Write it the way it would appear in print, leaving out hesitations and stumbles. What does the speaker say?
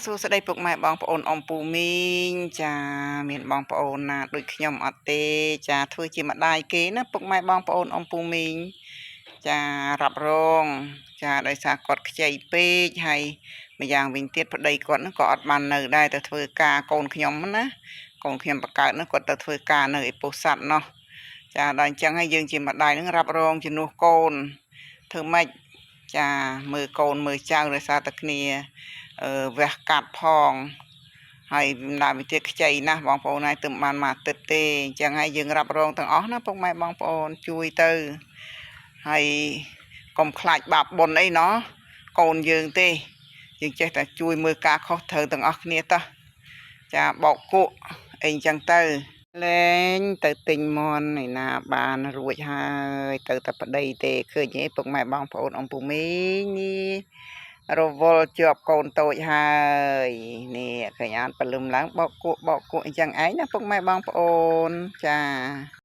សួស្តីពុកម៉ែបងប្អូនអ៊ំពូមីងចាមានបងប្អូនណាដូចខ្ញុំអត់ទេចាធ្វើជាម្ដាយគេណាពុកម៉ែបងប្អូនអ៊ំពូមីងចារ៉ាប់រងចាដោយសារគាត់ខ្ចីពេកហើយម្យ៉ាងវិញទៀតប្តីគាត់ហ្នឹងក៏អត់បាននៅដែរទៅធ្វើការកូនខ្ញុំណាកូនខ្ញុំបកើតហ្នឹងគាត់ទៅធ្វើការនៅឯពោធិ៍សាត់ណោះចាដល់អញ្ចឹងហើយយើងជាម្ដាយហ្នឹងរ៉ាប់រងជំនួសកូនធ្វើម៉េចចាមើលកូនមើលចៅដោយសារតែគ្នាវះកាត់ផងហើយដើមវិទ្យាខ្ចីណាស់បងប្អូនហើយទើបបានមួយអាទិត្យទេអញ្ចឹងហើយយើងរ៉ាប់រងទាំងអស់ណាពុកម៉ែបងប្អូនជួយទៅហើយកុំខ្លាចបាបបុណ្យអីណោះកូនយើងទេយើងចេះតែជួយមើលការខុសត្រូវទាំងអស់គ្នាតោះចាបោកគក់អីអញ្ចឹងទៅលែងទៅទិញមន់ឯណាបានរួចហើយទៅតែប្តីទេឃើញទេពុកម៉ែបងប្អូនអំពូមីងនេះរវល់ជាប់កូនតូចហើយនេះឃើញអត់ព្រលឹមឡើងបោកគក់អញ្ចឹងឯងណាពុកម៉ែបងប្អូនចា